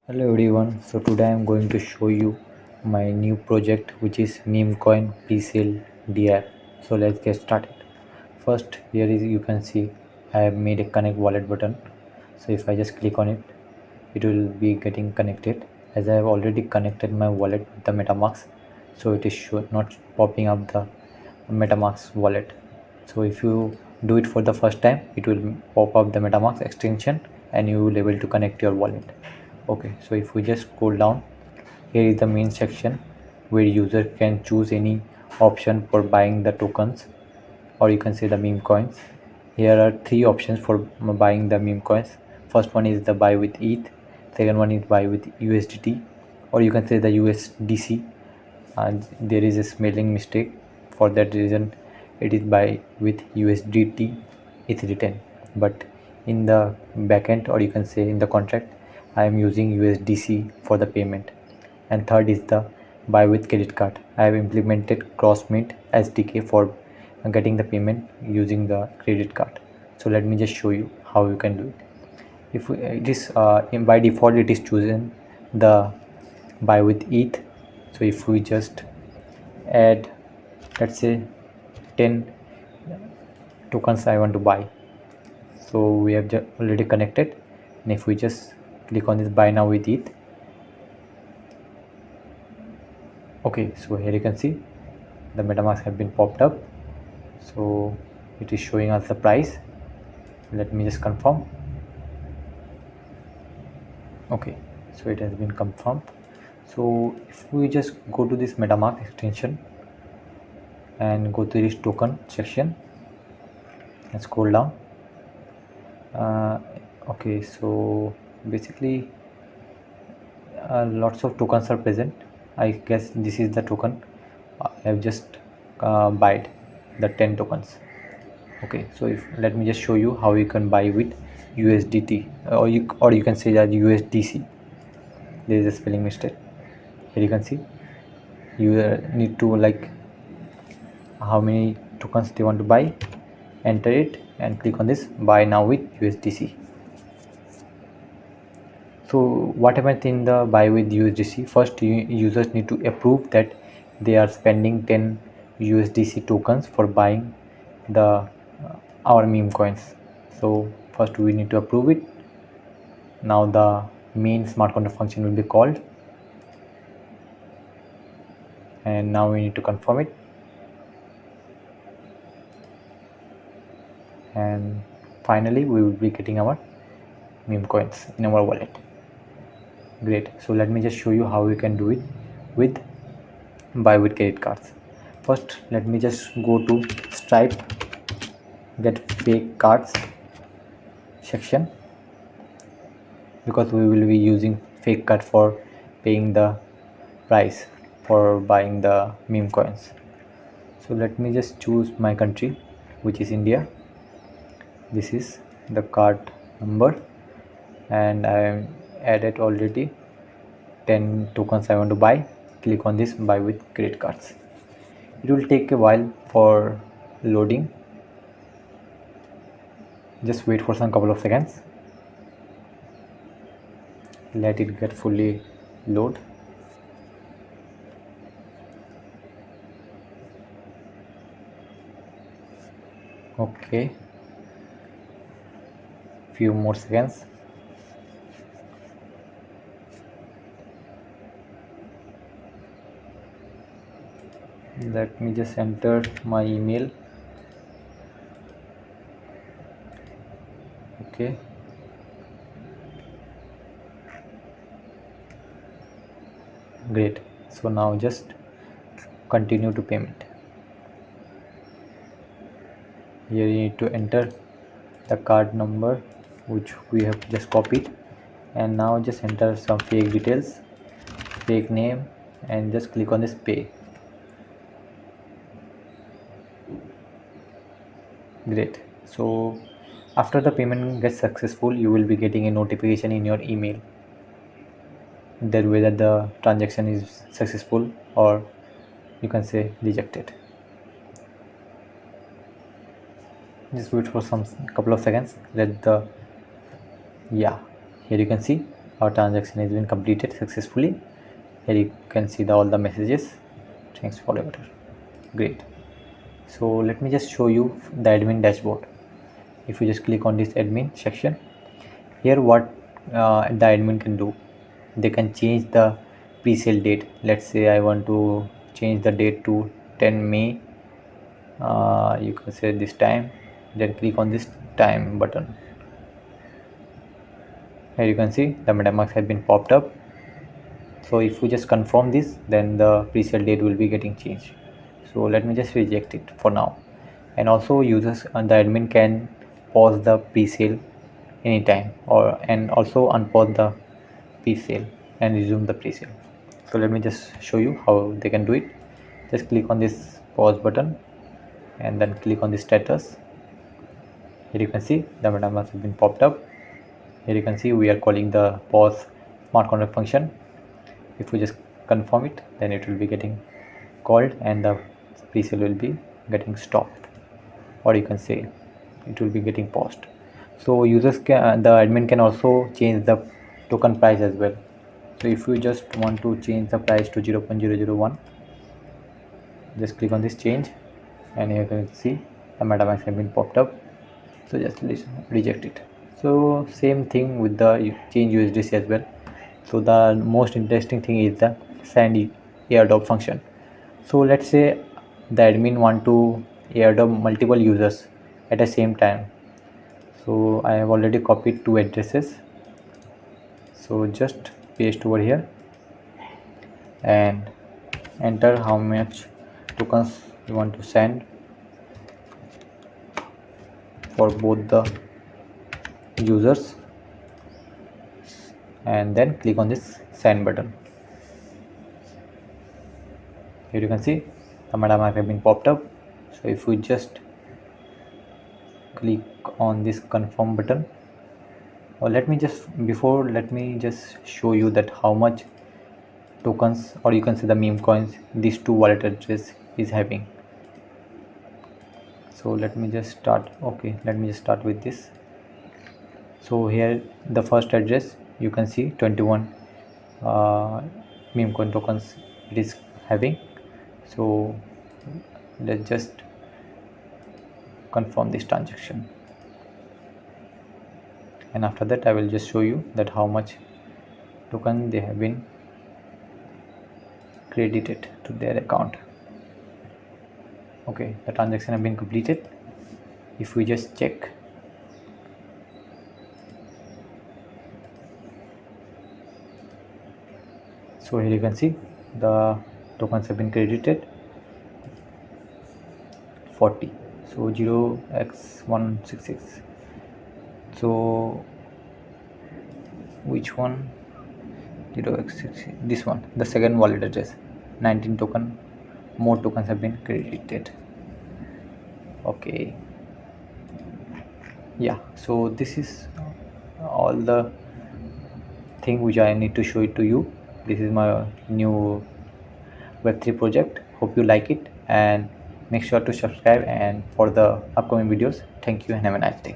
Hello everyone, so today I am going to show you my new project which is meme coin Presale Dapp. So let's get started. First here is you can see I have made a connect wallet button. So if I just click on it, it will be getting connected. As I have already connected my wallet with the MetaMask, so it is not popping up the MetaMask wallet. So if you do it for the first time, it will pop up the MetaMask extension and you will be able to connect your wallet. Okay, so if we just scroll down, here is the main section where user can choose any option for buying the tokens, or you can say the meme coins. Here are three options for buying the meme coins. First one is the buy with ETH, second one is buy with USDT, or you can say the USDC. And there is a spelling mistake, for that reason it is buy with USDT is written, but in the backend, or you can say in the contract, I am using USDC for the payment. And third is the buy with credit card. I have implemented crossmint SDK for getting the payment using the credit card. So let me just show you how you can do it. If it is by default it is chosen the buy with ETH. So if we just add, let's say 10 tokens I want to buy, so we have already connected, and if we just click on this buy now with ETH, okay, so here you can see the MetaMask have been popped up, so it is showing us the price. Let me just confirm. Okay, so it has been confirmed. So if we just go to this MetaMask extension and go to this token section and scroll down, okay, so basically lots of tokens are present. I guess this is the token I have just bought the 10 tokens. Okay, so if let me just show you how you can buy with USDT, or you can say that USDC. There is a spelling mistake. Here you can see you need to like how many tokens they want to buy, enter it and click on this buy now with USDC. So what happens in the buy with USDC? First, users need to approve that they are spending 10 USDC tokens for buying the our meme coins. So first we need to approve it. Now the main smart contract function will be called, and now we need to confirm it, and finally we will be getting our meme coins in our wallet. Great. So let me just show you how you can do it with buy with credit cards. First, let me just go to Stripe get fake cards section, because we will be using fake card for paying the price for buying the meme coins. So let me just choose my country, which is India. This is the card number, and I am added already 10 tokens I want to buy. Click on this buy with credit cards. It will take a while for loading. Just wait for some couple of seconds. Let it get fully load. Okay, few more seconds. Let me just enter my email. Okay, great. So now just continue to payment. Here you need to enter the card number which we have just copied, and now just enter some fake details, fake name, and just click on this pay. Great. So after the payment gets successful, you will be getting a notification in your email that whether the transaction is successful or you can say rejected. Just wait for some couple of seconds. Let the, yeah, here you can see our transaction has been completed successfully. Here you can see all the messages. Thanks for your order. Great. So let me just show you the admin dashboard. If you just click on this admin section, here what the admin can do, they can change the pre-sale date. Let's say I want to change the date to 10 May. You can say this time, then click on this time button. Here you can see the MetaMask has been popped up. So if we just confirm this, then the pre-sale date will be getting changed. So let me just reject it for now. And also users and the admin can pause the pre-sale anytime, and also unpause the pre-sale and resume the pre-sale. So let me just show you how they can do it. Just click on this pause button and then click on the status. Here you can see the MetaMask has been popped up. Here you can see we are calling the pause smart contract function. If we just confirm it, then it will be getting called and the pre-sale will be getting stopped, or you can say it will be getting paused. So users can, the admin can also change the token price as well. So if you just want to change the price to 0.001, just click on this change, and you can see the MetaMask has been popped up. So just reject it. So same thing with the change USDC as well. So the most interesting thing is the send airdrop function. So let's say the admin want to airdrop multiple users at the same time. So I have already copied two addresses. So just paste over here and enter how much tokens you want to send for both the users, and then click on this send button. Here you can see the MetaMask have been popped up. So if we just click on this confirm button, or let me just show you that how much tokens, or you can say the meme coins, these two wallet address is having. So let me just start. Okay, let me just start with this. So here the first address, you can see 21 meme coin tokens it is having. So let's just confirm this transaction, and after that I will just show you that how much token they have been credited to their account. Okay, the transaction have been completed. If we just check, so here you can see the tokens have been credited 40. So 0x166. So which one? 0x6, this one, the second wallet address, 19 token more tokens have been credited. Okay, yeah, so this is all the thing which I need to show it to you. This is my new web3 project. Hope you like it, and make sure to subscribe and for the upcoming videos. Thank you and have a nice day.